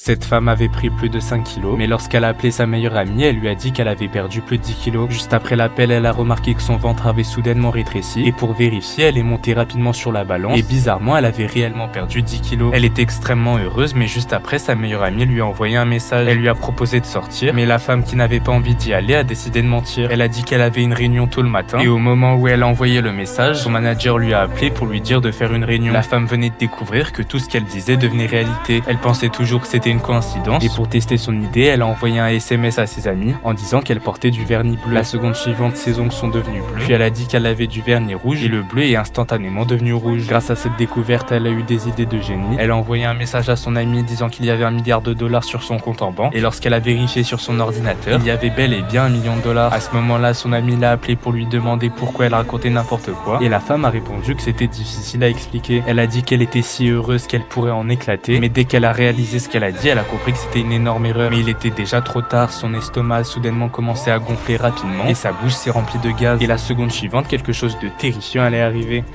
Cette femme avait pris plus de 5 kilos, mais lorsqu'elle a appelé sa meilleure amie, elle lui a dit qu'elle avait perdu plus de 10 kilos. Juste après l'appel, elle a remarqué que son ventre avait soudainement rétréci, et pour vérifier, elle est montée rapidement sur la balance, et bizarrement, elle avait réellement perdu 10 kilos. Elle était extrêmement heureuse, mais juste après, sa meilleure amie lui a envoyé un message. Elle lui a proposé de sortir, mais la femme qui n'avait pas envie d'y aller a décidé de mentir. Elle a dit qu'elle avait une réunion tôt le matin, et au moment où elle a envoyé le message, son manager lui a appelé pour lui dire de faire une réunion. La femme venait de découvrir que tout ce qu'elle disait devenait réalité. Elle pensait toujours que c'était une coïncidence, et pour tester son idée, elle a envoyé un SMS à ses amis en disant qu'elle portait du vernis bleu. La seconde suivante, ses ongles sont devenus bleus, puis elle a dit qu'elle avait du vernis rouge, et le bleu est instantanément devenu rouge. Grâce à cette découverte, elle a eu des idées de génie. Elle a envoyé un message à son ami disant qu'il y avait $1 milliard sur son compte en banque, et lorsqu'elle a vérifié sur son ordinateur, il y avait bel et bien $1 million. À ce moment-là, son ami l'a appelé pour lui demander pourquoi elle racontait n'importe quoi, et la femme a répondu que c'était difficile à expliquer. Elle a dit qu'elle était si heureuse qu'elle pourrait en éclater, mais dès qu'elle a réalisé ce qu'elle a dit, elle a compris que c'était une énorme erreur. Mais il était déjà trop tard, son estomac a soudainement commencé à gonfler rapidement, et sa bouche s'est remplie de gaz. Et la seconde suivante, quelque chose de terrifiant allait arriver.